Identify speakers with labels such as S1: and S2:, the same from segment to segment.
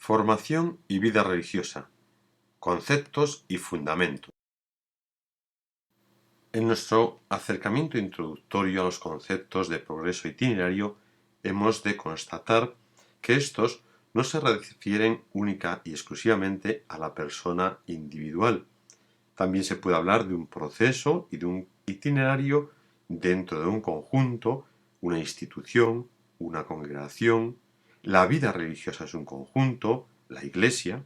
S1: Formación y vida religiosa. Conceptos y fundamentos. En nuestro acercamiento introductorio a los conceptos de progreso itinerario, hemos de constatar que estos no se refieren única y exclusivamente a la persona individual. También se puede hablar de un proceso y de un itinerario dentro de un conjunto, una institución, una congregación. La vida religiosa es un conjunto, la Iglesia.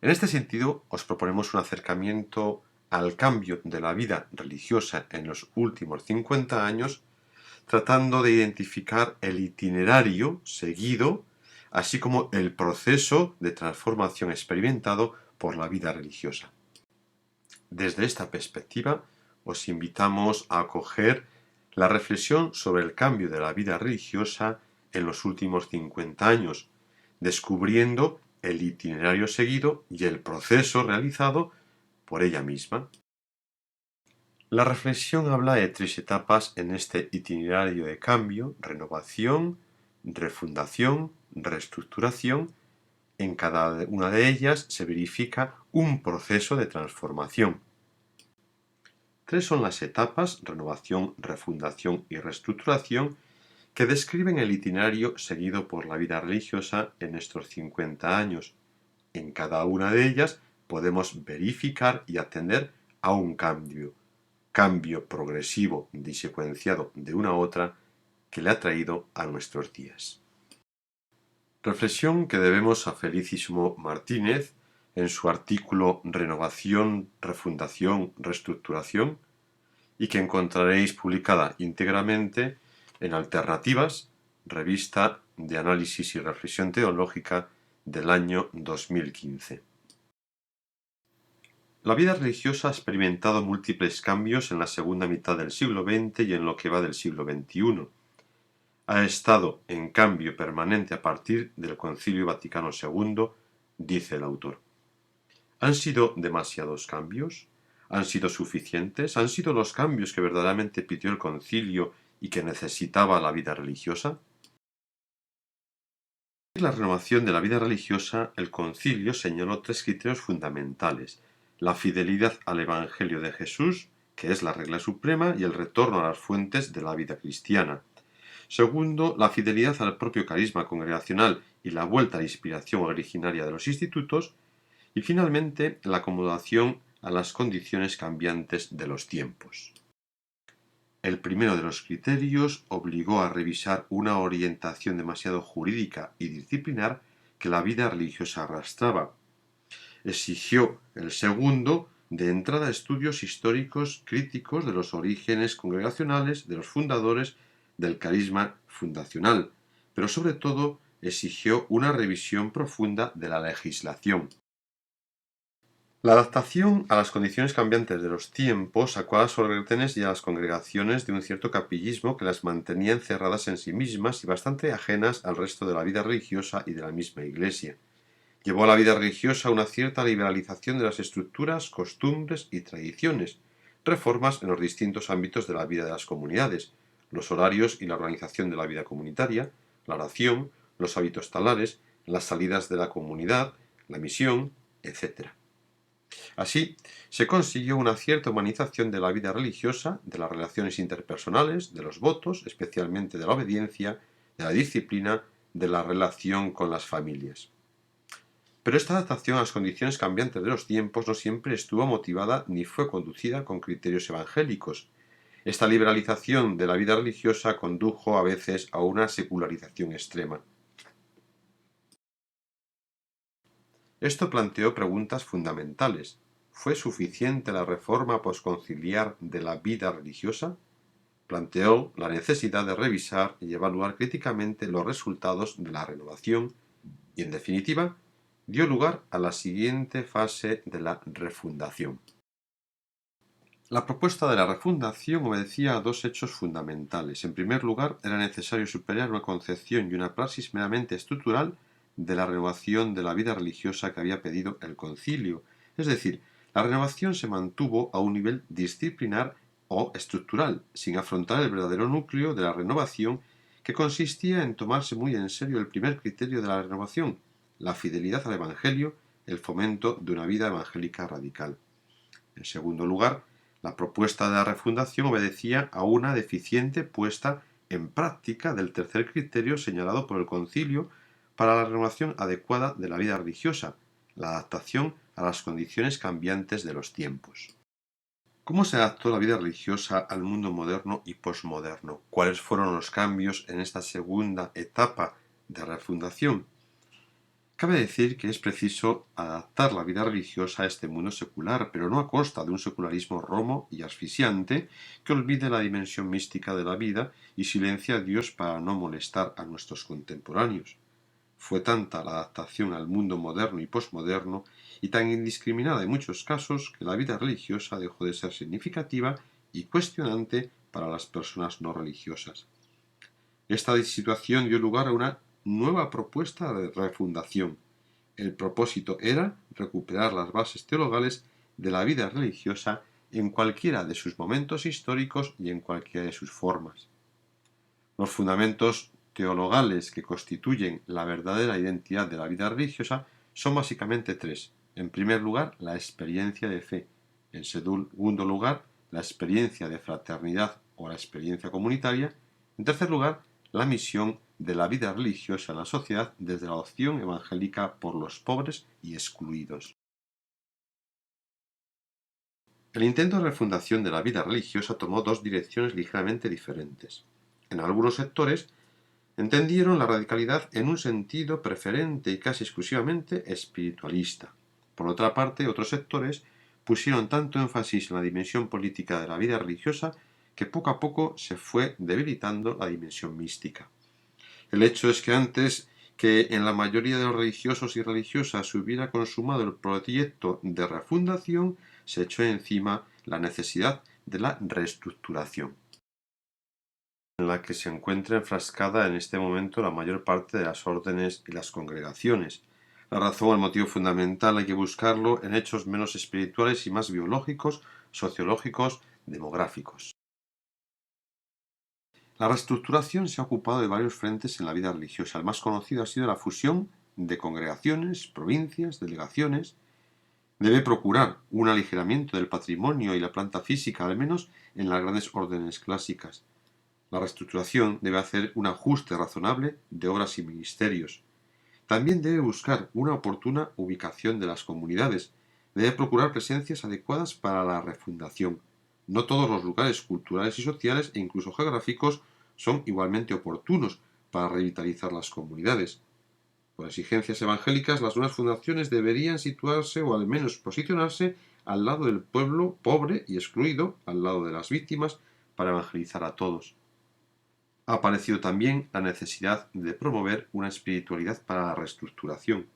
S1: En este sentido, os proponemos un acercamiento al cambio de la vida religiosa en los últimos 50 años, tratando de identificar el itinerario seguido, así como el proceso de transformación experimentado por la vida religiosa. Desde esta perspectiva, os invitamos a acoger la reflexión sobre el cambio de la vida religiosa en los últimos 50 años, descubriendo el itinerario seguido y el proceso realizado por ella misma. La reflexión habla de tres etapas en este itinerario de cambio: renovación, refundación, reestructuración. En cada una de ellas se verifica un proceso de transformación. Tres son las etapas: renovación, refundación y reestructuración, que describen el itinerario seguido por la vida religiosa en estos 50 años. En cada una de ellas podemos verificar y atender a un cambio progresivo disecuenciado de una a otra que le ha traído a nuestros días. Reflexión que debemos a Felicísimo Martínez en su artículo Renovación, Refundación, Reestructuración, y que encontraréis publicada íntegramente en Alternativas, revista de análisis y reflexión teológica del año 2015. La vida religiosa ha experimentado múltiples cambios en la segunda mitad del siglo XX y en lo que va del siglo XXI. Ha estado en cambio permanente a partir del Concilio Vaticano II, dice el autor. ¿Han sido demasiados cambios? ¿Han sido suficientes? ¿Han sido los cambios que verdaderamente pidió el concilio y que necesitaba la vida religiosa? En la renovación de la vida religiosa, el concilio señaló tres criterios fundamentales: la fidelidad al Evangelio de Jesús, que es la regla suprema, y el retorno a las fuentes de la vida cristiana. Segundo, la fidelidad al propio carisma congregacional y la vuelta a la inspiración originaria de los institutos. Y finalmente, la acomodación a las condiciones cambiantes de los tiempos. El primero de los criterios obligó a revisar una orientación demasiado jurídica y disciplinar que la vida religiosa arrastraba. Exigió el segundo de entrada estudios históricos críticos de los orígenes congregacionales, de los fundadores del carisma fundacional, pero sobre todo exigió una revisión profunda de la legislación. La adaptación a las condiciones cambiantes de los tiempos sacó a las órdenes y a las congregaciones de un cierto capillismo que las mantenía encerradas en sí mismas y bastante ajenas al resto de la vida religiosa y de la misma Iglesia. Llevó a la vida religiosa una cierta liberalización de las estructuras, costumbres y tradiciones, reformas en los distintos ámbitos de la vida de las comunidades, los horarios y la organización de la vida comunitaria, la oración, los hábitos talares, las salidas de la comunidad, la misión, etc. Así, se consiguió una cierta humanización de la vida religiosa, de las relaciones interpersonales, de los votos, especialmente de la obediencia, de la disciplina, de la relación con las familias. Pero esta adaptación a las condiciones cambiantes de los tiempos no siempre estuvo motivada ni fue conducida con criterios evangélicos. Esta liberalización de la vida religiosa condujo a veces a una secularización extrema. Esto planteó preguntas fundamentales. ¿Fue suficiente la reforma posconciliar de la vida religiosa? Planteó la necesidad de revisar y evaluar críticamente los resultados de la renovación y, en definitiva, dio lugar a la siguiente fase de la refundación. La propuesta de la refundación obedecía a dos hechos fundamentales. En primer lugar, era necesario superar una concepción y una praxis meramente estructural de la renovación de la vida religiosa que había pedido el concilio, es decir, la renovación se mantuvo a un nivel disciplinar o estructural, sin afrontar el verdadero núcleo de la renovación, que consistía en tomarse muy en serio el primer criterio de la renovación, la fidelidad al Evangelio, el fomento de una vida evangélica radical. En segundo lugar, la propuesta de la refundación obedecía a una deficiente puesta en práctica del tercer criterio señalado por el Concilio para la renovación adecuada de la vida religiosa, la adaptación a las condiciones cambiantes de los tiempos. ¿Cómo se adaptó la vida religiosa al mundo moderno y posmoderno? ¿Cuáles fueron los cambios en esta segunda etapa de refundación? Cabe decir que es preciso adaptar la vida religiosa a este mundo secular, pero no a costa de un secularismo romo y asfixiante que olvide la dimensión mística de la vida y silencia a Dios para no molestar a nuestros contemporáneos. Fue tanta la adaptación al mundo moderno y posmoderno y tan indiscriminada en muchos casos que la vida religiosa dejó de ser significativa y cuestionante para las personas no religiosas. Esta situación dio lugar a una nueva propuesta de refundación. El propósito era recuperar las bases teologales de la vida religiosa en cualquiera de sus momentos históricos y en cualquiera de sus formas. Los fundamentos teologales que constituyen la verdadera identidad de la vida religiosa son básicamente tres. En primer lugar, la experiencia de fe. En segundo lugar, la experiencia de fraternidad o la experiencia comunitaria. En tercer lugar, la misión de la vida religiosa en la sociedad desde la opción evangélica por los pobres y excluidos. El intento de refundación de la vida religiosa tomó dos direcciones ligeramente diferentes. En algunos sectores entendieron la radicalidad en un sentido preferente y casi exclusivamente espiritualista. Por otra parte, otros sectores pusieron tanto énfasis en la dimensión política de la vida religiosa que poco a poco se fue debilitando la dimensión mística. El hecho es que antes que en la mayoría de los religiosos y religiosas se hubiera consumado el proyecto de refundación, se echó encima la necesidad de la reestructuración, en la que se encuentra enfrascada en este momento la mayor parte de las órdenes y las congregaciones. La razón, el motivo fundamental, hay que buscarlo en hechos menos espirituales y más biológicos, sociológicos, demográficos. La reestructuración se ha ocupado de varios frentes en la vida religiosa. El más conocido ha sido la fusión de congregaciones, provincias, delegaciones. Debe procurar un aligeramiento del patrimonio y la planta física, al menos en las grandes órdenes clásicas. La reestructuración debe hacer un ajuste razonable de obras y ministerios. También debe buscar una oportuna ubicación de las comunidades. Debe procurar presencias adecuadas para la refundación. No todos los lugares culturales y sociales e incluso geográficos son igualmente oportunos para revitalizar las comunidades. Por exigencias evangélicas, las nuevas fundaciones deberían situarse o al menos posicionarse al lado del pueblo pobre y excluido, al lado de las víctimas, para evangelizar a todos. Ha aparecido también la necesidad de promover una espiritualidad para la reestructuración.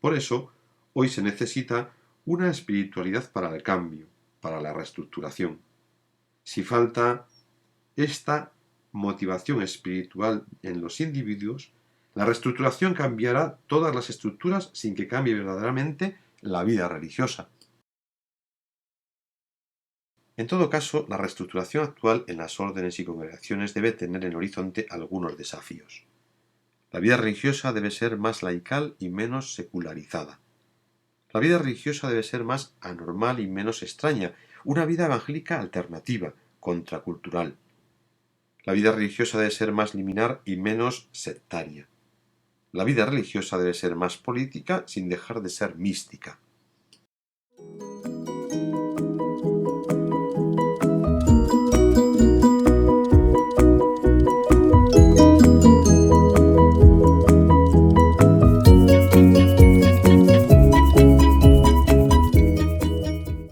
S1: Por eso, hoy se necesita una espiritualidad para el cambio, para la reestructuración. Si falta esta motivación espiritual en los individuos, la reestructuración cambiará todas las estructuras sin que cambie verdaderamente la vida religiosa. En todo caso, la reestructuración actual en las órdenes y congregaciones debe tener en el horizonte algunos desafíos. La vida religiosa debe ser más laical y menos secularizada. La vida religiosa debe ser más anormal y menos extraña, una vida evangélica alternativa, contracultural. La vida religiosa debe ser más liminar y menos sectaria. La vida religiosa debe ser más política sin dejar de ser mística.